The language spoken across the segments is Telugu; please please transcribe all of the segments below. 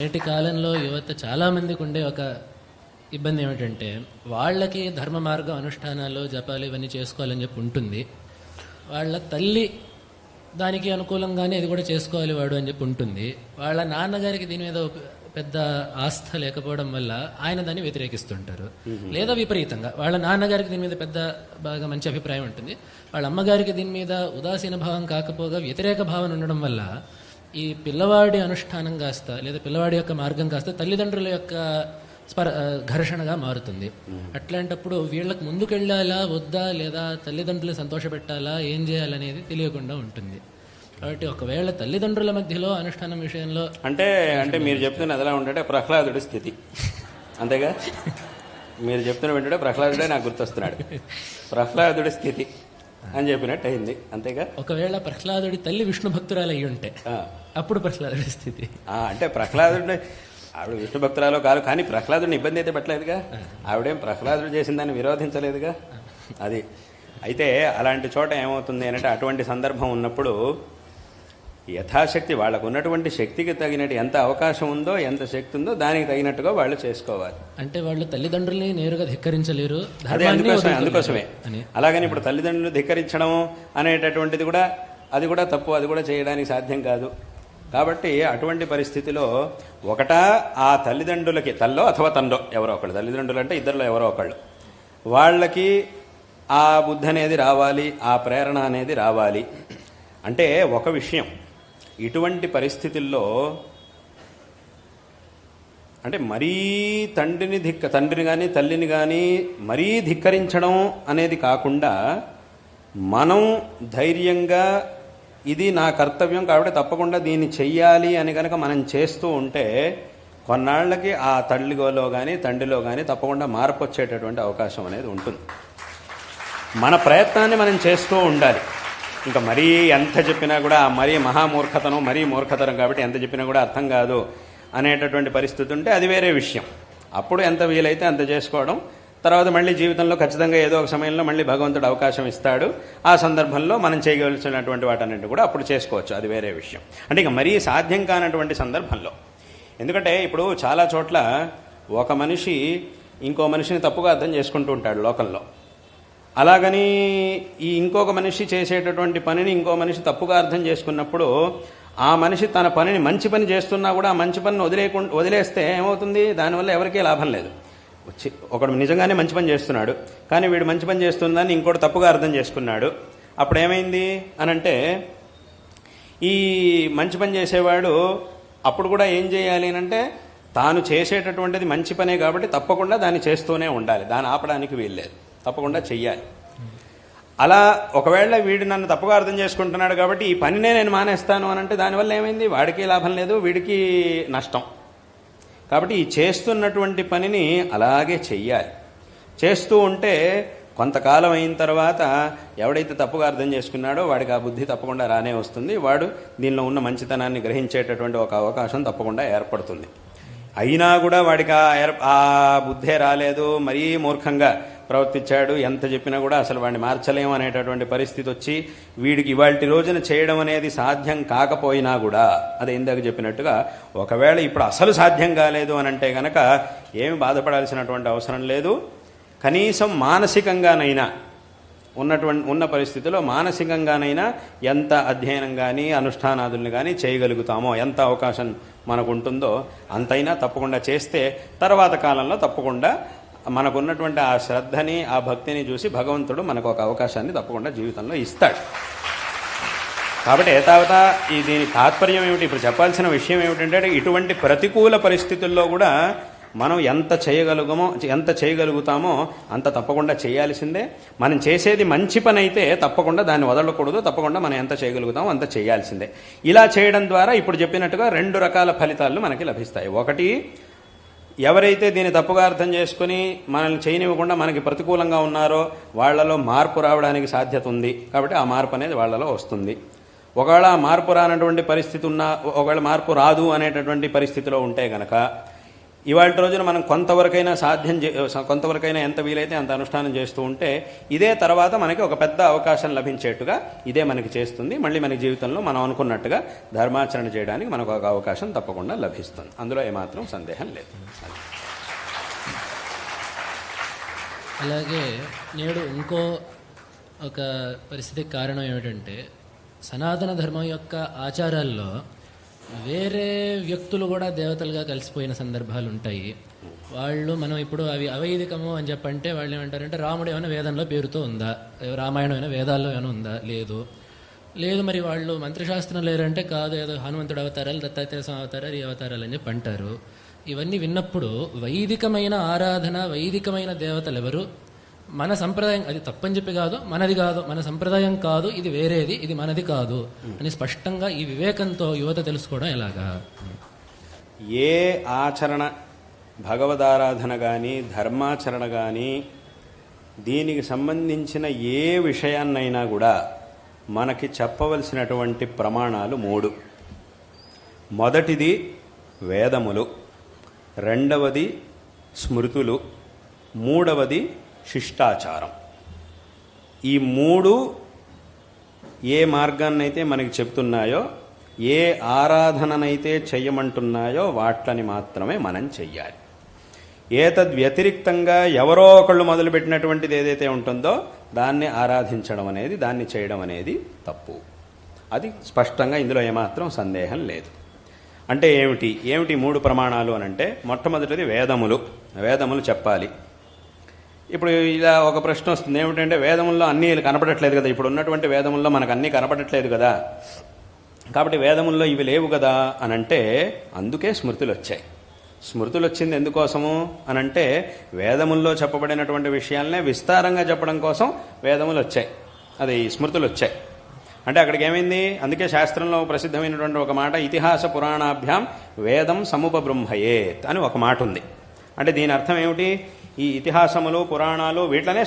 నేటి కాలంలో యువత చాలామందికి ఉండే ఒక ఇబ్బంది ఏమిటంటే వాళ్ళకి ధర్మ మార్గం అనుష్ఠానాలు జపాలు ఇవన్నీ చేసుకోవాలని చెప్పి ఉంటుంది. వాళ్ళ తల్లి దానికి అనుకూలంగానే ఇది కూడా చేసుకోవాలి వాడు అని చెప్పి ఉంటుంది. వాళ్ళ నాన్నగారికి దీని మీద పెద్ద ఆస్థ లేకపోవడం వల్ల ఆయన దాన్ని వ్యతిరేకిస్తుంటారు. లేదా విపరీతంగా వాళ్ళ నాన్నగారికి దీని మీద పెద్ద బాగా మంచి అభిప్రాయం ఉంటుంది, వాళ్ళ అమ్మగారికి దీని మీద ఉదాసీన భావం కాకపోగా వ్యతిరేక భావన ఉండడం వల్ల ఈ పిల్లవాడి అనుష్ఠానం కాస్త లేదా పిల్లవాడి యొక్క మార్గం కాస్త తల్లిదండ్రుల యొక్క ఘర్షణగా మారుతుంది. అట్లాంటప్పుడు వీళ్ళకి ముందుకెళ్ళాలా వద్దా, లేదా తల్లిదండ్రులు సంతోషపెట్టాలా, ఏం చేయాలనేది తెలియకుండా ఉంటుంది. కాబట్టి ఒకవేళ తల్లిదండ్రుల మధ్యలో అనుష్ఠానం విషయంలో అంటే మీరు చెప్తున్నది ఎలా ఉంటే ప్రహ్లాదుడి స్థితి అంతేగా. మీరు చెప్తున్న వెంటనే ప్రహ్లాదుడే నాకు గుర్తొస్తున్నాడు. ప్రహ్లాదుడి స్థితి అని చెప్పినట్టు అయింది అంతేగా. ఒకవేళ ప్రహ్లాదుడి తల్లి విష్ణు భక్తురాలు అయ్యి ఉంటే అప్పుడు ప్రహ్లాదుడి స్థితి అంటే ప్రహ్లాదుడి ఆవిడ విష్ణు భక్తురాలో కాదు, కానీ ప్రహ్లాదుడిని ఇబ్బంది అయితే పెట్టలేదుగా. ఆవిడేం ప్రహ్లాదుడు చేసిన దాన్ని విరోధించలేదుగా. అది అయితే అలాంటి చోట ఏమవుతుంది అంటే అటువంటి సందర్భం ఉన్నప్పుడు యథాశక్తి వాళ్ళకు ఉన్నటువంటి శక్తికి తగినట్టు ఎంత అవకాశం ఉందో, ఎంత శక్తి ఉందో దానికి తగినట్టుగా వాళ్ళు చేసుకోవాలి. అంటే వాళ్ళు తల్లిదండ్రుల్ని నేరుగా ధిక్కరించలేరు. అదే అందుకోసమే అలాగని ఇప్పుడు తల్లిదండ్రులు ధిక్కరించడం అనేటటువంటిది కూడా అది కూడా తప్పు, అది కూడా చేయడానికి సాధ్యం కాదు. కాబట్టి అటువంటి పరిస్థితిలో ఒకటా ఆ తల్లిదండ్రులకి తల్లో అథవా తండ్రో ఎవరో ఒకళ్ళు, తల్లిదండ్రులు అంటే ఇద్దరిలో ఎవరో ఒకళ్ళు, వాళ్ళకి ఆ బుద్ధి అనేది రావాలి, ఆ ప్రేరణ అనేది రావాలి. అంటే ఒక విషయం, ఇటువంటి పరిస్థితుల్లో అంటే మరీ తండ్రిని కానీ తల్లిని కానీ మరీ ధిక్కరించడం అనేది కాకుండా మనం ధైర్యంగా ఇది నా కర్తవ్యం కాబట్టి తప్పకుండా దీన్ని చెయ్యాలి అని కనుక మనం చేస్తూ ఉంటే కొన్నాళ్ళకి ఆ తల్లిలో కానీ తండ్రిలో కానీ తప్పకుండా మార్పు వచ్చేటటువంటి అవకాశం అనేది ఉంటుంది. మన ప్రయత్నాన్ని మనం చేస్తూ ఉండాలి. ఇంకా మరీ ఎంత చెప్పినా కూడా మరీ మహామూర్ఖతనం, మరీ మూర్ఖతనం కాబట్టి ఎంత చెప్పినా కూడా అర్థం కాదు అనేటటువంటి పరిస్థితి ఉంటే అది వేరే విషయం. అప్పుడు ఎంత వీలైతే అంత చేసుకోవడం, తర్వాత మళ్ళీ జీవితంలో ఖచ్చితంగా ఏదో ఒక సమయంలో మళ్ళీ భగవంతుడు అవకాశం ఇస్తాడు. ఆ సందర్భంలో మనం చేయవలసినటువంటి వాటన్నింటి కూడా అప్పుడు చేసుకోవచ్చు, అది వేరే విషయం. అంటే ఇక మరీ సాధ్యం కానటువంటి సందర్భంలో, ఎందుకంటే ఇప్పుడు చాలా చోట్ల ఒక మనిషి ఇంకో మనిషిని తప్పుగా అర్థం చేసుకుంటూ ఉంటాడు లోకంలో. అలాగని ఈ ఇంకొక మనిషి చేసేటటువంటి పనిని ఇంకో మనిషి తప్పుగా అర్థం చేసుకున్నప్పుడు ఆ మనిషి తన పనిని మంచి పని చేస్తున్నా కూడా ఆ మంచి పనిని వదిలేస్తే ఏమవుతుంది, దానివల్ల ఎవరికీ లాభం లేదు. ఒకడు నిజంగానే మంచి పని చేస్తున్నాడు, కానీ వీడు మంచి పని చేస్తుందని ఇంకోటి తప్పుగా అర్థం చేసుకున్నాడు. అప్పుడు ఏమైంది అనంటే ఈ మంచి పని చేసేవాడు అప్పుడు కూడా ఏం చేయాలి అంటే తాను చేసేటటువంటిది మంచి పనే కాబట్టి తప్పకుండా దాన్ని చేస్తూనే ఉండాలి, దాన్ని ఆపడానికి వీల్లేదు, తప్పకుండా చెయ్యాలి. అలా ఒకవేళ వీడు నన్ను తప్పుగా అర్థం చేసుకుంటున్నాడు కాబట్టి ఈ పనినే నేను మానేస్తాను అని అంటే దానివల్ల ఏమైంది, వాడికి లాభం లేదు, వీడికి నష్టం. కాబట్టి ఈ చేస్తున్నటువంటి పనిని అలాగే చెయ్యాలి. చేస్తూ ఉంటే కొంతకాలం అయిన తర్వాత ఎవడైతే తప్పుగా అర్థం చేసుకున్నాడో వాడికి ఆ బుద్ధి తప్పకుండా రానే వస్తుంది. వాడు దీనిలో ఉన్న మంచితనాన్ని గ్రహించేటటువంటి ఒక అవకాశం తప్పకుండా ఏర్పడుతుంది. అయినా కూడా వాడికి ఆ బుద్ధే రాలేదు, మరీ మూర్ఖంగా ప్రవర్తించాడు, ఎంత చెప్పినా కూడా అసలు వాడిని మార్చలేము అనేటటువంటి పరిస్థితి వచ్చి వీడికి ఇవాల్టి రోజున చేయడం అనేది సాధ్యం కాకపోయినా కూడా అదే ఇందాక చెప్పినట్టుగా ఒకవేళ ఇప్పుడు అసలు సాధ్యం కాలేదు అని అంటే కనుక ఏమి బాధపడాల్సినటువంటి అవసరం లేదు. కనీసం మానసికంగానైనా ఉన్న పరిస్థితిలో మానసికంగానైనా ఎంత అధ్యయనం కానీ అనుష్ఠానాదుల్ని కానీ చేయగలుగుతామో, ఎంత అవకాశం మనకు ఉంటుందో అంతైనా తప్పకుండా చేస్తే తర్వాత కాలంలో తప్పకుండా మనకున్నటువంటి ఆ శ్రద్ధని ఆ భక్తిని చూసి భగవంతుడు మనకు ఒక అవకాశాన్ని తప్పకుండా జీవితంలో ఇస్తాడు. కాబట్టి ఏతావతా దీని తాత్పర్యం ఏమిటి, ఇప్పుడు చెప్పాల్సిన విషయం ఏమిటంటే ఇటువంటి ప్రతికూల పరిస్థితుల్లో కూడా మనం ఎంత చేయగలుగుతామో అంత తప్పకుండా చేయాల్సిందే. మనం చేసేది మంచి పని అయితే తప్పకుండా దాన్ని వదలకూడదు, తప్పకుండా మనం ఎంత చేయగలుగుతామో అంత చేయాల్సిందే. ఇలా చేయడం ద్వారా ఇప్పుడు చెప్పినట్టుగా 2 రకాల ఫలితాలు మనకి లభిస్తాయి. ఒకటి, ఎవరైతే దీన్ని తప్పుగా అర్థం చేసుకుని మనల్ని చేయనివ్వకుండా మనకి ప్రతికూలంగా ఉన్నారో వాళ్లలో మార్పు రావడానికి సాధ్యత ఉంది, కాబట్టి ఆ మార్పు అనేది వాళ్లలో వస్తుంది. ఒకవేళ ఆ మార్పు రానటువంటి పరిస్థితి ఒకవేళ మార్పు రాదు అనేటటువంటి పరిస్థితిలో ఉంటే గనక ఇవాళ రోజున మనం కొంతవరకైనా కొంతవరకైనా ఎంత వీలైతే అంత అనుష్ఠానం చేస్తూ ఉంటే ఇదే తర్వాత మనకి ఒక పెద్ద అవకాశం లభించేట్టుగా ఇదే మనకి చేస్తుంది. మళ్ళీ మన జీవితంలో మనం అనుకున్నట్టుగా ధర్మాచరణ చేయడానికి మనకు ఒక అవకాశం తప్పకుండా లభిస్తుంది. అందులో ఏమాత్రం సందేహం లేదు. అలాగే నేడు ఇంకో ఒక పరిస్థితికి కారణం ఏమిటంటే, సనాతన ధర్మం యొక్క ఆచారాల్లో వేరే వ్యక్తులు కూడా దేవతలుగా కలిసిపోయిన సందర్భాలు ఉంటాయి. వాళ్ళు మనం ఇప్పుడు అవి అవైదికము అని చెప్పంటే వాళ్ళు ఏమంటారంటే, రాముడు ఏమైనా వేదంలో పేరుతో ఉందా, రామాయణం ఏమైనా వేదాల్లో ఏమైనా ఉందా, లేదు మరి వాళ్ళు మంత్రశాస్త్రం లేరంటే కాదు, ఏదో హనుమంతుడు అవతారాలు, దత్తాత్రేయ స్వామి అవతారాలు, ఈ అవతారాలు అని చెప్పి అంటారు. ఇవన్నీ విన్నప్పుడు వైదికమైన ఆరాధన, వైదికమైన దేవతలు ఎవరు, మన సంప్రదాయం అది తప్పని చెప్పి కాదు, మనది కాదు, మన సంప్రదాయం కాదు, ఇది వేరేది, ఇది మనది కాదు అని స్పష్టంగా ఈ వివేకంతో యువత తెలుసుకోవడం ఎలాగా? ఏ ఆచరణ, భగవదారాధన కానీ ధర్మాచరణ కానీ దీనికి సంబంధించిన ఏ విషయాన్నైనా కూడా మనకి చెప్పవలసినటువంటి ప్రమాణాలు 3. మొదటిది వేదములు, రెండవది స్మృతులు, మూడవది శిష్టాచారం. ఈ 3 ఏ మార్గాన్నైతే మనకి చెప్తున్నాయో, ఏ ఆరాధననైతే చెయ్యమంటున్నాయో వాట్లని మాత్రమే మనం చెయ్యాలి. ఏతద్వ్యతిరిక్తంగా ఎవరో ఒకళ్ళు మొదలుపెట్టినటువంటిది ఏదైతే ఉంటుందో దాన్ని ఆరాధించడం అనేది, దాన్ని చేయడం అనేది తప్పు. అది స్పష్టంగా ఇందులో ఏమాత్రం సందేహం లేదు. అంటే ఏమిటి 3 ప్రమాణాలు అనంటే, మొట్టమొదటిది వేదములు చెప్పాలి. ఇప్పుడు ఇలా ఒక ప్రశ్న వస్తుంది, ఏమిటంటే వేదముల్లో అన్నీ కనపడట్లేదు కదా, ఇప్పుడు ఉన్నటువంటి వేదముల్లో మనకు అన్నీ కనపడట్లేదు కదా, కాబట్టి వేదముల్లో ఇవి లేవు కదా అనంటే, అందుకే స్మృతులు వచ్చాయి. స్మృతులు వచ్చింది ఎందుకోసము అనంటే, వేదముల్లో చెప్పబడినటువంటి విషయాలనే విస్తారంగా చెప్పడం కోసం వేదములు వచ్చాయి, అది స్మృతులు వచ్చాయి. అంటే అక్కడికి ఏమైంది, అందుకే శాస్త్రంలో ప్రసిద్ధమైనటువంటి ఒక మాట, ఇతిహాస పురాణాభ్యాం వేదం సముపబృంహయేత్ అని ఒక మాట ఉంది. అంటే దీని అర్థం ఏమిటి, ఈ ఇతిహాసములు పురాణాలు వీటిలోనే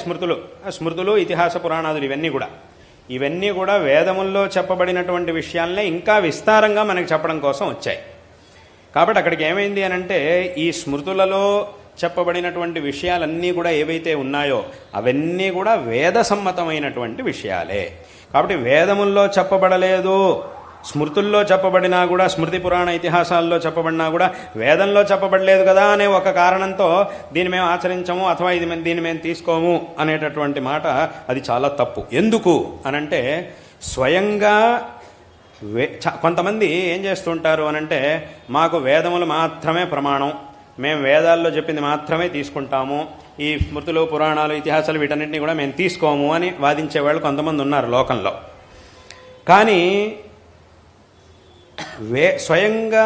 స్మృతులు ఇతిహాస పురాణాదులు ఇవన్నీ కూడా వేదముల్లో చెప్పబడినటువంటి విషయాలనే ఇంకా విస్తారంగా మనకి చెప్పడం కోసం వచ్చాయి. కాబట్టి అక్కడికి ఏమైంది అనంటే, ఈ స్మృతులలో చెప్పబడినటువంటి విషయాలన్నీ కూడా ఏవైతే ఉన్నాయో అవన్నీ కూడా వేద సమ్మతమైనటువంటి విషయాలే. కాబట్టి వేదముల్లో చెప్పబడలేదు, స్మృతుల్లో చెప్పబడినా కూడా, స్మృతి పురాణ ఇతిహాసాల్లో చెప్పబడినా కూడా వేదంలో చెప్పబడలేదు కదా అనే ఒక కారణంతో దీన్ని మేము ఆచరించము, అథవా దీన్ని మేము తీసుకోము అనేటటువంటి మాట అది చాలా తప్పు. ఎందుకు అనంటే, స్వయంగా కొంతమంది ఏం చేస్తుంటారు అనంటే, మాకు వేదములు మాత్రమే ప్రమాణం, మేము వేదాల్లో చెప్పింది మాత్రమే తీసుకుంటాము, ఈ స్మృతులు పురాణాలు ఇతిహాసాలు వీటన్నిటిని కూడా మేము తీసుకోము అని వాదించే వాళ్ళు కొంతమంది ఉన్నారు లోకంలో. కానీ స్వయంగా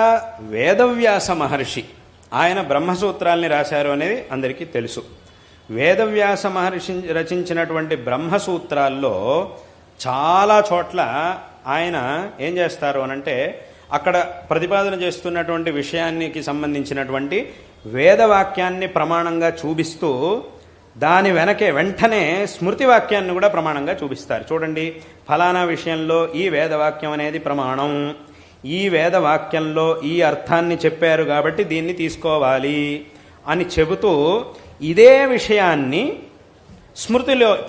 వేదవ్యాస మహర్షి ఆయన బ్రహ్మసూత్రాల్ని రాశారు అనేది అందరికీ తెలుసు. వేదవ్యాస మహర్షి రచించినటువంటి బ్రహ్మసూత్రాల్లో చాలా చోట్ల ఆయన ఏం చేస్తారు అనంటే, అక్కడ ప్రతిపాదన చేస్తున్నటువంటి విషయానికి సంబంధించినటువంటి వేదవాక్యాన్ని ప్రమాణంగా చూపిస్తూ దాని వెంటనే స్మృతి వాక్యాన్ని కూడా ప్రమాణంగా చూపిస్తారు. చూడండి, ఫలానా విషయంలో ఈ వేదవాక్యం అనేది ప్రమాణం, ఈ వేదవాక్యంలో ఈ అర్థాన్ని చెప్పారు కాబట్టి దీన్ని తీసుకోవాలి అని చెబుతూ ఇదే విషయాన్ని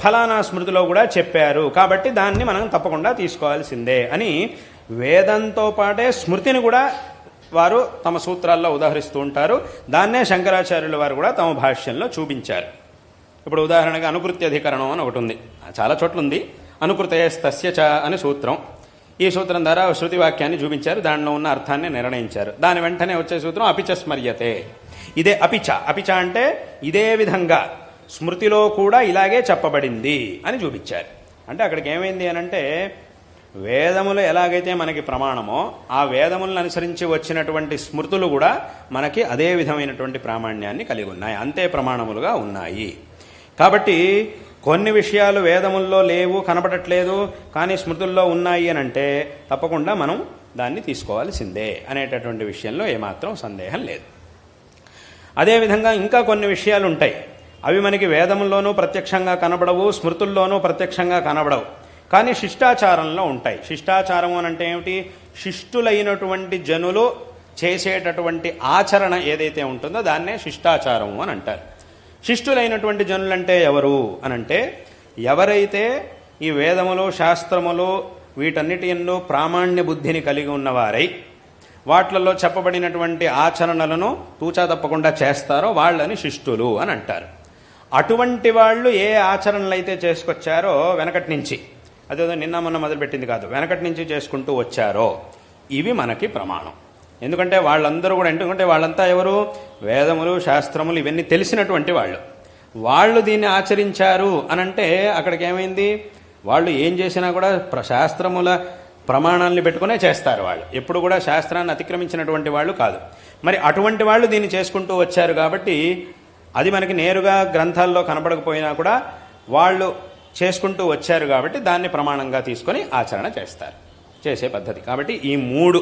ఫలానా స్మృతిలో కూడా చెప్పారు కాబట్టి దాన్ని మనం తప్పకుండా తీసుకోవాల్సిందే అని వేదంతో పాటే స్మృతిని కూడా వారు తమ సూత్రాల్లో ఉదాహరిస్తూ ఉంటారు. దాన్నే శంకరాచార్యుల వారు కూడా తమ భాష్యంలో చూపించారు. ఇప్పుడు ఉదాహరణగా అనుకృత్యధికరణం అని ఒకటి ఉంది, చాలా చోట్ల ఉంది. అనుకృతయస్తస్య చ అని సూత్రం. ఈ సూత్రం ద్వారా శృతి వాక్యాన్ని చూపించారు, దానిలో ఉన్న అర్థాన్ని నిర్ణయించారు. దాని వెంటనే వచ్చే సూత్రం అపిచ స్మర్యతే. ఇదే అపిచ అంటే ఇదే విధంగా స్మృతిలో కూడా ఇలాగే చెప్పబడింది అని చూపించారు. అంటే అక్కడికి ఏమైంది అనంటే, వేదములు ఎలాగైతే మనకి ప్రమాణమో ఆ వేదములను అనుసరించి వచ్చినటువంటి స్మృతులు కూడా మనకి అదే విధమైనటువంటి ప్రామాణ్యాన్ని కలిగి ఉన్నాయి, అంతే ప్రమాణములుగా ఉన్నాయి. కాబట్టి కొన్ని విషయాలు వేదముల్లో లేవు, కనపడట్లేదు, కానీ స్మృతుల్లో ఉన్నాయి అని అంటే తప్పకుండా మనం దాన్ని తీసుకోవాల్సిందే అనేటటువంటి విషయంలో ఏమాత్రం సందేహం లేదు. అదేవిధంగా ఇంకా కొన్ని విషయాలు ఉంటాయి, అవి మనకి వేదముల్లోనూ ప్రత్యక్షంగా కనబడవు, స్మృతుల్లోనూ ప్రత్యక్షంగా కనబడవు, కానీ శిష్టాచారంలో ఉంటాయి. శిష్టాచారం అని అంటే ఏమిటి, శిష్టులైనటువంటి జనులు చేసేటటువంటి ఆచరణ ఏదైతే ఉంటుందో దాన్నే శిష్టాచారము అని అంటారు. శిష్టులైనటువంటి జనులంటే ఎవరు అనంటే, ఎవరైతే ఈ వేదములు శాస్త్రములు వీటన్నిటి యందు ప్రామాణ్య బుద్ధిని కలిగి ఉన్నవారై వాట్లలో చెప్పబడినటువంటి ఆచరణలను తూచా తప్పకుండా చేస్తారో వాళ్ళని శిష్టులు అని అంటారు. అటువంటి వాళ్ళు ఏ ఆచరణలు అయితే చేసుకొచ్చారో వెనకటి నుంచి, అదేదో నిన్న మొన్న మొదలుపెట్టింది కాదు, వెనకటి నుంచి చేసుకుంటూ వచ్చారో ఇవి మనకి ప్రమాణం. ఎందుకంటే వాళ్ళందరూ కూడా, ఎందుకంటే వాళ్ళంతా ఎవరు? వేదములు శాస్త్రములు ఇవన్నీ తెలిసినటువంటి వాళ్ళు దీన్ని ఆచరించారు అనంటే అక్కడికి ఏమైంది? వాళ్ళు ఏం చేసినా కూడా శాస్త్రముల ప్రమాణాలని పెట్టుకునే చేస్తారు. వాళ్ళు ఎప్పుడు కూడా శాస్త్రాన్ని అతిక్రమించినటువంటి వాళ్ళు కాదు. మరి అటువంటి వాళ్ళు దీన్ని చేసుకుంటూ వచ్చారు కాబట్టి అది మనకి నేరుగా గ్రంథాల్లో కనబడకపోయినా కూడా వాళ్ళు చేసుకుంటూ వచ్చారు కాబట్టి దాన్ని ప్రమాణంగా తీసుకొని ఆచరణ చేస్తారు, చేసే పద్ధతి. కాబట్టి ఈ మూడు,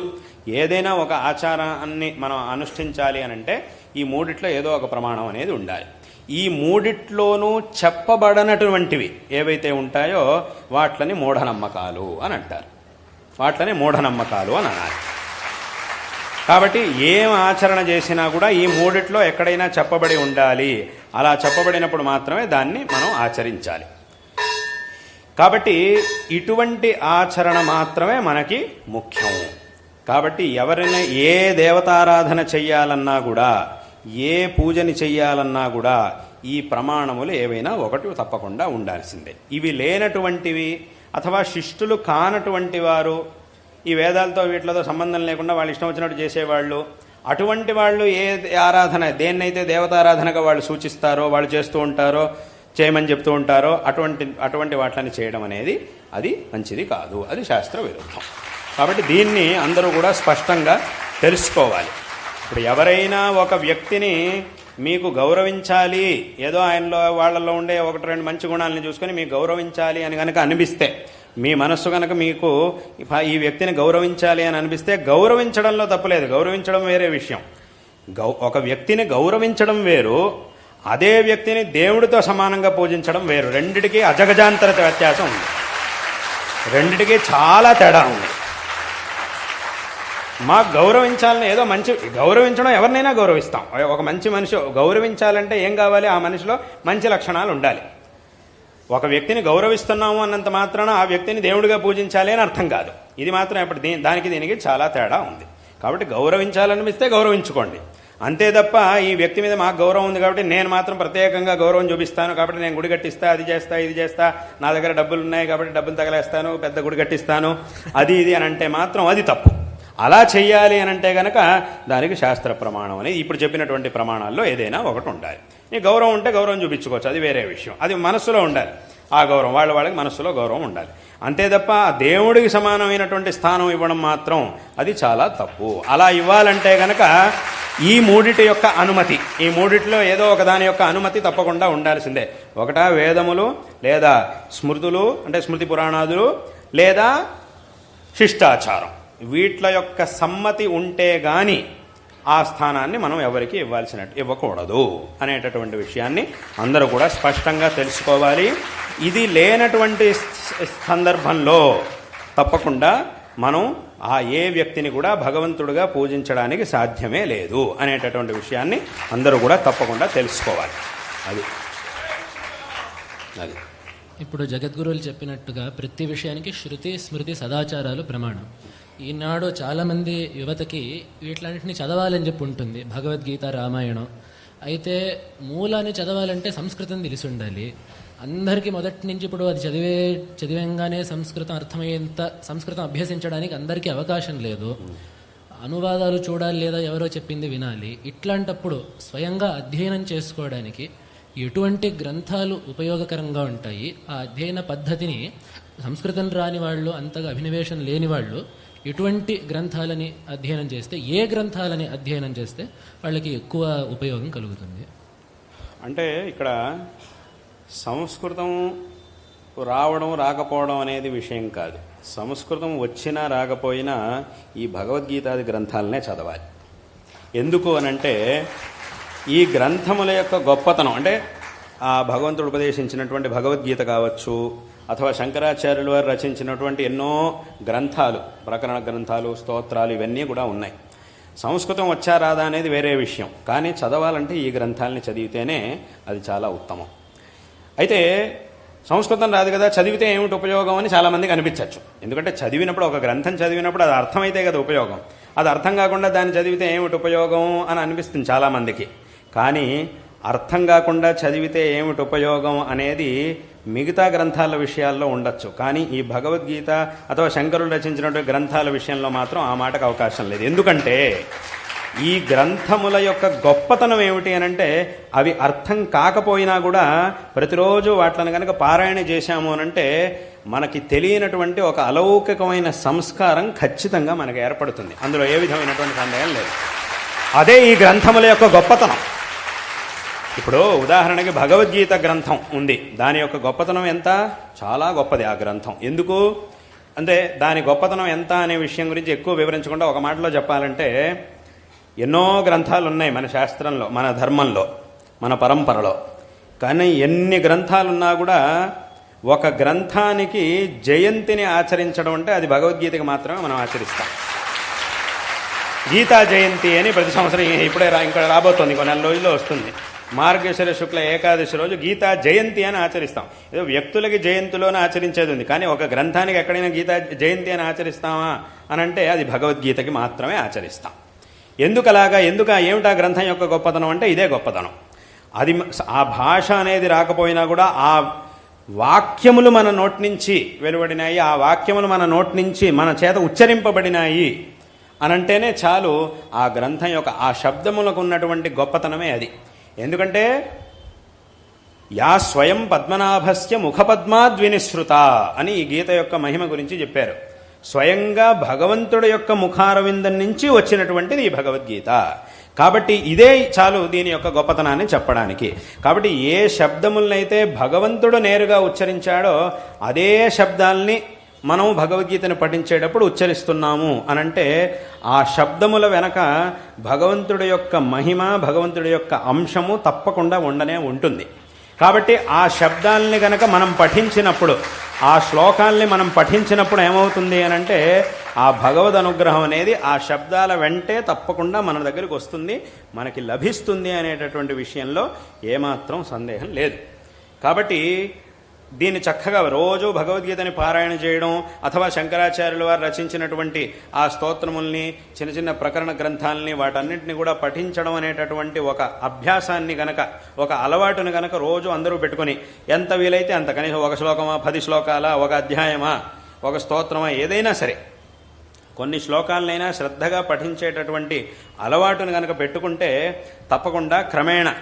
ఏదైనా ఒక ఆచారాన్ని మనం అనుష్ఠించాలి అనంటే ఈ మూడిట్లో ఏదో ఒక ప్రమాణం అనేది ఉండాలి. ఈ మూడిట్లోనూ చెప్పబడనటువంటివి ఏవైతే ఉంటాయో వాట్లని మూఢనమ్మకాలు అని అంటారు. వాట్లని మూఢనమ్మకాలు అని అనాలి. కాబట్టి ఏం ఆచరణ చేసినా కూడా ఈ మూడిట్లో ఎక్కడైనా చెప్పబడి ఉండాలి. అలా చెప్పబడినప్పుడు మాత్రమే దాన్ని మనం ఆచరించాలి. కాబట్టి ఇటువంటి ఆచరణ మాత్రమే మనకి ముఖ్యం. కాబట్టి ఎవరైనా ఏ దేవతారాధన చెయ్యాలన్నా కూడా, ఏ పూజని చెయ్యాలన్నా కూడా ఈ ప్రమాణములు ఏవైనా ఒకటి తప్పకుండా ఉండాల్సిందే. ఇవి లేనటువంటివి అథవా శిష్టులు కానటువంటి వారు, ఈ వేదాలతో వీటితో సంబంధం లేకుండా వాళ్ళు ఇష్టం వచ్చినట్టు చేసేవాళ్ళు, అటువంటి వాళ్ళు ఏ ఆరాధన, దేన్నైతే దేవతారాధనగా వాళ్ళు సూచిస్తారో, వాళ్ళు చేస్తూ ఉంటారో, చేయమని చెప్తూ ఉంటారో అటువంటి వాటిని చేయడం అనేది అది మంచిది కాదు, అది శాస్త్ర విరుద్ధం. కాబట్టి దీన్ని అందరూ కూడా స్పష్టంగా తెలుసుకోవాలి. ఇప్పుడు ఎవరైనా ఒక వ్యక్తిని మీకు గౌరవించాలి, ఏదో ఆయనలో వాళ్ళల్లో ఉండే ఒకటి రెండు మంచి గుణాలను చూసుకొని మీకు గౌరవించాలి అని కనుక అనిపిస్తే, మీ మనస్సు కనుక మీకు ఈ వ్యక్తిని గౌరవించాలి అని అనిపిస్తే గౌరవించడంలో తప్పులేదు, గౌరవించడం వేరే విషయం. ఒక వ్యక్తిని గౌరవించడం వేరు, అదే వ్యక్తిని దేవుడితో సమానంగా పూజించడం వేరు. రెండిటికి అజగజాంతర వ్యత్యాసం ఉంది, రెండిటికి చాలా తేడా ఉంది. మాకు గౌరవించాలని ఏదో మంచి, గౌరవించడం ఎవరినైనా గౌరవిస్తాం. ఒక మంచి మనిషి గౌరవించాలంటే ఏం కావాలి? ఆ మనిషిలో మంచి లక్షణాలు ఉండాలి. ఒక వ్యక్తిని గౌరవిస్తున్నాము అన్నంత మాత్రాన ఆ వ్యక్తిని దేవుడిగా పూజించాలి అని అర్థం కాదు. ఇది మాత్రం ఇప్పుడు దానికి దీనికి చాలా తేడా ఉంది. కాబట్టి గౌరవించాలనిపిస్తే గౌరవించుకోండి, అంతే తప్ప ఈ వ్యక్తి మీద మాకు గౌరవం ఉంది కాబట్టి నేను మాత్రం ప్రత్యేకంగా గౌరవం చూపిస్తాను, కాబట్టి నేను గుడి కట్టిస్తా, అది చేస్తా, ఇది చేస్తా, నా దగ్గర డబ్బులు ఉన్నాయి కాబట్టి డబ్బులు తగలేస్తాను, పెద్ద గుడి కట్టిస్తాను, అది ఇది అని అంటే మాత్రం అది తప్పు. అలా చెయ్యాలి అని అంటే కనుక దానికి శాస్త్ర ప్రమాణం అనేది ఇప్పుడు చెప్పినటువంటి ప్రమాణాల్లో ఏదైనా ఒకటి ఉండాలి. నీ గౌరవం ఉంటే గౌరవం చూపించుకోవచ్చు, అది వేరే విషయం. అది మనస్సులో ఉండాలి, ఆ గౌరవం వాళ్ళకి మనస్సులో గౌరవం ఉండాలి. అంతే తప్ప దేవుడికి సమానమైనటువంటి స్థానం ఇవ్వడం మాత్రం అది చాలా తప్పు. అలా ఇవ్వాలంటే కనుక ఈ మూడిటి యొక్క అనుమతి, ఈ మూడిట్లో ఏదో ఒక దాని యొక్క అనుమతి తప్పకుండా ఉండాల్సిందే. ఒకటా వేదములు, లేదా స్మృతులు అంటే స్మృతి పురాణాదులు, లేదా శిష్టాచారం, వీట్ల యొక్క సమ్మతి ఉంటే గాని ఆ స్థానాన్ని మనం ఎవరికి ఇవ్వకూడదు అనేటటువంటి విషయాన్ని అందరూ కూడా స్పష్టంగా తెలుసుకోవాలి. ఇది లేనటువంటి సందర్భంలో తప్పకుండా మనం ఏ వ్యక్తిని కూడా భగవంతుడిగా పూజించడానికి సాధ్యమే లేదు అనేటటువంటి విషయాన్ని అందరూ కూడా తప్పకుండా తెలుసుకోవాలి. అది ఇప్పుడు జగద్గురువులు చెప్పినట్టుగా ప్రతి విషయానికి శృతి స్మృతి సదాచారాలు ప్రమాణం. ఈనాడు చాలామంది యువతకి వీటిలన్నింటినీ చదవాలని చెప్పి ఉంటుంది, భగవద్గీత, రామాయణం. అయితే మూలాన్ని చదవాలంటే సంస్కృతం తెలిసి ఉండాలి. అందరికీ మొదటి నుంచి ఇప్పుడు అది చదివేంగానే సంస్కృతం అర్థమయ్యేంత సంస్కృతం అభ్యసించడానికి అందరికీ అవకాశం లేదు. అనువాదాలు చూడాలి, లేదా ఎవరో చెప్పింది వినాలి. ఇట్లాంటప్పుడు స్వయంగా అధ్యయనం చేసుకోవడానికి ఎటువంటి గ్రంథాలు ఉపయోగకరంగా ఉంటాయి? ఆ అధ్యయన పద్ధతిని సంస్కృతం రాని వాళ్ళు, అంతగా అభినవేశం లేని వాళ్ళు ఎటువంటి గ్రంథాలని అధ్యయనం చేస్తే, ఏ గ్రంథాలని అధ్యయనం చేస్తే వాళ్ళకి ఎక్కువ ఉపయోగం కలుగుతుంది? అంటే ఇక్కడ సంస్కృతం రావడం రాకపోవడం అనేది విషయం కాదు. సంస్కృతం వచ్చినా రాకపోయినా ఈ భగవద్గీతాది గ్రంథాలనే చదవాలి. ఎందుకు అనంటే ఈ గ్రంథముల యొక్క గొప్పతనం, అంటే ఆ భగవంతుడు ఉపదేశించినటువంటి భగవద్గీత కావచ్చు, అథవా శంకరాచార్యుల వారు రచించినటువంటి ఎన్నో గ్రంథాలు, ప్రకరణ గ్రంథాలు, స్తోత్రాలు ఇవన్నీ కూడా ఉన్నాయి. సంస్కృతం వచ్చా రాదా అనేది వేరే విషయం, కానీ చదవాలంటే ఈ గ్రంథాలని చదివితేనే అది చాలా ఉత్తమం. అయితే సంస్కృతం రాదు కదా, చదివితే ఏమిటి ఉపయోగం అని చాలామందికి అనిపించవచ్చు. ఎందుకంటే చదివినప్పుడు, ఒక గ్రంథం చదివినప్పుడు అది అర్థమైతే కదా ఉపయోగం. అది అర్థం కాకుండా దాన్ని చదివితే ఏమిటి ఉపయోగం అని అనిపిస్తుంది చాలామందికి. కానీ అర్థం కాకుండా చదివితే ఏమిటి ఉపయోగం అనేది మిగతా గ్రంథాల విషయాల్లో ఉండొచ్చు, కానీ ఈ భగవద్గీత అథవా శంకరులు రచించినటువంటి గ్రంథాల విషయంలో మాత్రం ఆ మాటకు అవకాశం లేదు. ఎందుకంటే ఈ గ్రంథముల యొక్క గొప్పతనం ఏమిటి అనంటే, అవి అర్థం కాకపోయినా కూడా ప్రతిరోజు వాటిని కనుక పారాయణ చేశాము అనంటే మనకి తెలియనటువంటి ఒక అలౌకికమైన సంస్కారం ఖచ్చితంగా మనకు ఏర్పడుతుంది. అందులో ఏ విధమైనటువంటి సందేహం లేదు. అదే ఈ గ్రంథముల యొక్క గొప్పతనం. ఇప్పుడు ఉదాహరణకి భగవద్గీత గ్రంథం ఉంది, దాని యొక్క గొప్పతనం ఎంత? చాలా గొప్పది ఆ గ్రంథం. ఎందుకు అంటే దాని గొప్పతనం ఎంత అనే విషయం గురించి ఎక్కువ వివరించకుండా ఒక మాటలో చెప్పాలంటే, ఎన్నో గ్రంథాలు ఉన్నాయి మన శాస్త్రంలో, మన ధర్మంలో, మన పరంపరలో. కానీ ఎన్ని గ్రంథాలున్నా కూడా ఒక గ్రంథానికి జయంతిని ఆచరించడం అంటే అది భగవద్గీతకి మాత్రమే మనం ఆచరిస్తాం. గీతా జయంతి అని ప్రతి సంవత్సరం ఇప్పుడే ఇంకా రాబోతోంది, ఇంకో 4 రోజుల్లో వస్తుంది. మార్గశిర శుక్ల ఏకాదశి రోజు గీతా జయంతి అని ఆచరిస్తాం. ఏదో వ్యక్తులకి జయంతిలోనే ఆచరించేది ఉంది, కానీ ఒక గ్రంథానికి ఎక్కడైనా గీతా జయంతి అని ఆచరిస్తామా అనంటే అది భగవద్గీతకి మాత్రమే ఆచరిస్తాం. ఎందుకు అలాగా? ఏమిటా గ్రంథం యొక్క గొప్పతనం అంటే ఇదే గొప్పతనం. అది ఆ భాష అనేది రాకపోయినా కూడా ఆ వాక్యములు మన నోటి నుంచి వెలువడినాయి, ఆ వాక్యములు మన నోటి నుంచి మన చేత ఉచ్చరింపబడినాయి అనంటేనే చాలు ఆ గ్రంథం యొక్క ఆ శబ్దములకు ఉన్నటువంటి గొప్పతనమే అది. ఎందుకంటే యా స్వయం పద్మనాభస్య ముఖపద్మాద్వినిశ్రుత అని ఈ గీత యొక్క మహిమ గురించి చెప్పారు. స్వయంగా భగవంతుడి యొక్క ముఖారవిందం నుంచి వచ్చినటువంటిది ఈ భగవద్గీత. కాబట్టి ఇదే చాలు దీని యొక్క గొప్పతనాన్ని చెప్పడానికి. కాబట్టి ఏ శబ్దములనైతే భగవంతుడు నేరుగా ఉచ్చరించాడో అదే శబ్దాల్ని మనం భగవద్గీతను పఠించేటప్పుడు ఉచ్చరిస్తున్నాము అనంటే ఆ శబ్దముల వెనక భగవంతుడి యొక్క మహిమ, భగవంతుడి యొక్క అంశము తప్పకుండా ఉండనే ఉంటుంది. కాబట్టి ఆ శబ్దాలని గనక మనం పఠించినప్పుడు, ఆ శ్లోకాల్ని మనం పఠించినప్పుడు ఏమవుతుంది అనంటే ఆ భగవద్ అనుగ్రహం అనేది ఆ శబ్దాల వెంటే తప్పకుండా మన దగ్గరికి వస్తుంది, మనకి లభిస్తుంది అనేటటువంటి విషయంలో ఏమాత్రం సందేహం లేదు. కాబట్టి దీన్ని చక్కగా రోజు భగవద్గీతని పారాయణ చేయడం, అథవా శంకరాచార్యుల వారు రచించినటువంటి ఆ స్తోత్రముల్ని, చిన్న చిన్న ప్రకరణ గ్రంథాలని, వాటన్నింటినీ కూడా పఠించడం అనేటటువంటి ఒక అభ్యాసాన్ని గనక, ఒక అలవాటుని గనక రోజు అందరూ పెట్టుకొని ఎంత వీలైతే అంత, కనీసం 1 శ్లోకమా, 10 శ్లోకాలా, 1 అధ్యాయమా, 1 స్తోత్రమా, ఏదైనా సరే కొన్ని శ్లోకాలనైనా శ్రద్ధగా పఠించేటటువంటి అలవాటును కనుక పెట్టుకుంటే తప్పకుండా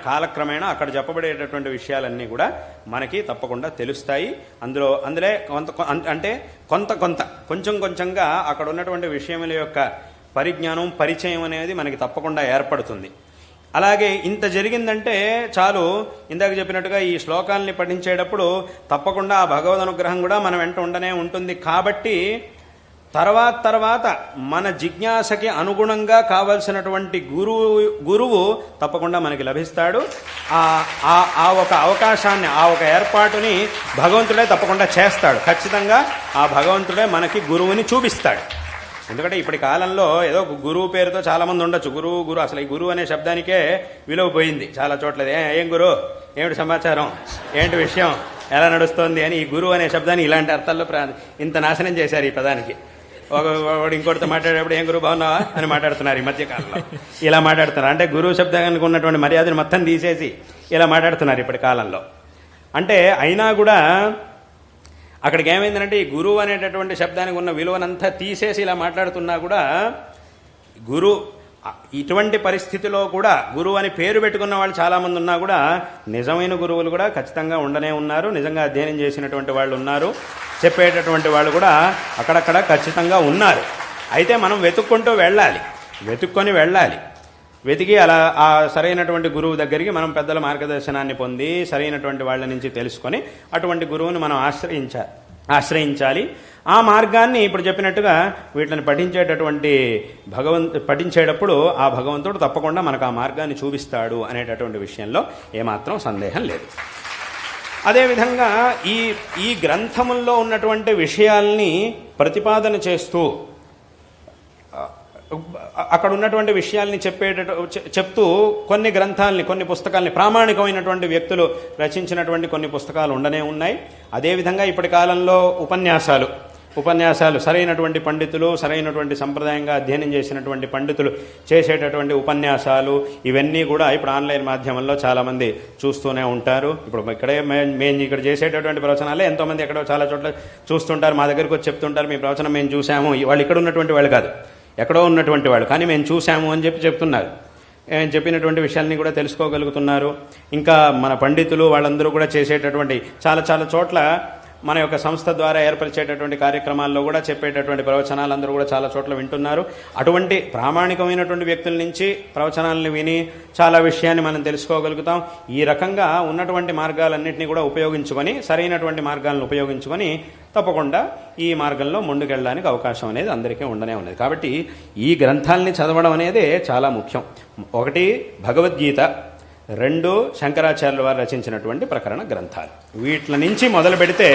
కాలక్రమేణా అక్కడ చెప్పబడేటటువంటి విషయాలన్నీ కూడా మనకి తప్పకుండా తెలుస్తాయి. అందులో కొంచెంగా అక్కడ ఉన్నటువంటి విషయముల యొక్క పరిజ్ఞానం, పరిచయం అనేది మనకి తప్పకుండా ఏర్పడుతుంది. అలాగే ఇంత జరిగిందంటే చాలు, ఇందాక చెప్పినట్టుగా ఈ శ్లోకాలని పఠించేటప్పుడు తప్పకుండా ఆ భగవద్ అనుగ్రహం కూడా మన వెంట ఉండనే ఉంటుంది. కాబట్టి తర్వాత మన జిజ్ఞాసకి అనుగుణంగా కావలసినటువంటి గురువు తప్పకుండా మనకి లభిస్తాడు. ఆ ఒక అవకాశాన్ని, ఆ ఒక ఏర్పాటుని భగవంతుడే తప్పకుండా చేస్తాడు. ఖచ్చితంగా ఆ భగవంతుడే మనకి గురువుని చూపిస్తాడు. ఎందుకంటే ఇప్పటి కాలంలో ఏదో గురువు పేరుతో చాలామంది ఉండొచ్చు. గురువు అసలు ఈ గురువు అనే శబ్దానికే విలువ పోయింది చాలా చోట్ల. ఏం గురువు, ఏమిటి సమాచారం, ఏంటి విషయం, ఎలా నడుస్తోంది అని ఈ గురువు అనే శబ్దాన్ని ఇలాంటి అర్థాల్లో ఇంత నాశనం చేశారు ఈ పదానికి. వాడు ఇంకోటితో మాట్లాడేటప్పుడు ఏం గురువు బాగున్నావా అని మాట్లాడుతున్నారు ఈ మధ్యకాలంలో. ఇలా మాట్లాడుతున్నారు అంటే గురువు శబ్దానికి ఉన్నటువంటి మర్యాదను మొత్తం తీసేసి ఇలా మాట్లాడుతున్నారు ఇప్పటి కాలంలో. అంటే అయినా కూడా అక్కడికి ఏమైందంటే ఈ గురువు అనేటటువంటి శబ్దానికి ఉన్న విలువనంతా తీసేసి ఇలా మాట్లాడుతున్నా కూడా ఇటువంటి పరిస్థితిలో కూడా గురువు అని పేరు పెట్టుకున్న వాళ్ళు చాలామంది ఉన్నా కూడా నిజమైన గురువులు కూడా ఖచ్చితంగా ఉండనే ఉన్నారు. నిజంగా అధ్యయనం చేసినటువంటి వాళ్ళు ఉన్నారు, చెప్పేటటువంటి వాళ్ళు కూడా అక్కడక్కడ ఖచ్చితంగా ఉన్నారు. అయితే మనం వెతుక్కొని వెళ్ళాలి. వెతికి అలా ఆ సరైనటువంటి గురువు దగ్గరికి మనం పెద్దల మార్గదర్శనాన్ని పొంది సరైనటువంటి వాళ్ళ నుంచి తెలుసుకొని అటువంటి గురువుని మనం ఆశ్రయించాలి. ఆ మార్గాన్ని ఇప్పుడు చెప్పినట్టుగా వీటిని పఠించేటప్పుడు ఆ భగవంతుడు తప్పకుండా మనకు ఆ మార్గాన్ని చూపిస్తాడు అనేటటువంటి విషయంలో ఏమాత్రం సందేహం లేదు. అదేవిధంగా ఈ గ్రంథముల్లో ఉన్నటువంటి విషయాల్ని ప్రతిపాదన చేస్తూ అక్కడ ఉన్నటువంటి విషయాల్ని చెప్తూ కొన్ని గ్రంథాలని, కొన్ని పుస్తకాలని, ప్రామాణికమైనటువంటి వ్యక్తులు రచించినటువంటి కొన్ని పుస్తకాలు ఉండనే ఉన్నాయి. అదేవిధంగా ఇప్పటి కాలంలో ఉపన్యాసాలు సరైనటువంటి పండితులు, సరైనటువంటి సంప్రదాయంగా అధ్యయనం చేసినటువంటి పండితులు చేసేటటువంటి ఉపన్యాసాలు, ఇవన్నీ కూడా ఇప్పుడు ఆన్లైన్ మాధ్యమంలో చాలామంది చూస్తూనే ఉంటారు. ఇప్పుడు ఇక్కడే మేము ఇక్కడ చేసేటటువంటి ప్రవచనాలే ఎంతోమంది ఎక్కడో చాలా చోట్ల చూస్తుంటారు, మా దగ్గరికి వచ్చి చెప్తుంటారు, మీ ప్రవచనం మేము చూసాము. వాళ్ళు ఇక్కడ ఉన్నటువంటి వాళ్ళు కాదు, ఎక్కడో ఉన్నటువంటి వాళ్ళు, కానీ మేము చూసాము అని చెప్తున్నారు. చెప్పినటువంటి విషయాల్ని కూడా తెలుసుకోగలుగుతున్నారు. ఇంకా మన పండితులు వాళ్ళందరూ కూడా చేసేటటువంటి చాలా చాలా చోట్ల మన యొక్క సంస్థ ద్వారా ఏర్పరిచేటటువంటి కార్యక్రమాల్లో కూడా చెప్పేటటువంటి ప్రవచనాలు అందరూ కూడా చాలా చోట్ల వింటున్నారు. అటువంటి ప్రామాణికమైనటువంటి వ్యక్తుల నుంచి ప్రవచనాలను విని చాలా విషయాన్ని మనం తెలుసుకోగలుగుతాం. ఈ రకంగా ఉన్నటువంటి మార్గాలన్నింటినీ కూడా ఉపయోగించుకొని, సరైనటువంటి మార్గాలను ఉపయోగించుకొని తప్పకుండా ఈ మార్గంలో ముందుకెళ్ళడానికి అవకాశం అనేది అందరికీ ఉండనే ఉన్నది. కాబట్టి ఈ గ్రంథాలని చదవడం అనేది చాలా ముఖ్యం. ఒకటి భగవద్గీత, 2 శంకరాచార్యుల వారు రచించినటువంటి ప్రకరణ గ్రంథాలు. వీటి నుంచి మొదలు పెడితే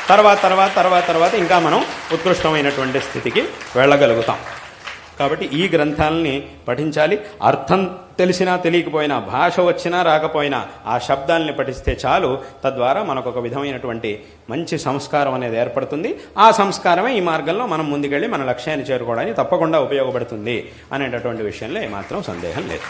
తర్వాత ఇంకా మనం ఉత్కృష్టమైనటువంటి స్థితికి వెళ్ళగలుగుతాం. కాబట్టి ఈ గ్రంథాలని పఠించాలి. అర్థం తెలిసినా తెలియకపోయినా, భాష వచ్చినా రాకపోయినా ఆ శబ్దాలని పఠిస్తే చాలు. తద్వారా మనకు ఒక విధమైనటువంటి మంచి సంస్కారం అనేది ఏర్పడుతుంది. ఆ సంస్కారమే ఈ మార్గంలో మనం ముందుకెళ్ళి మన లక్ష్యాన్ని చేరుకోవడానికి తప్పకుండా ఉపయోగపడుతుంది అనేటటువంటి విషయంలో ఏమాత్రం సందేహం లేదు.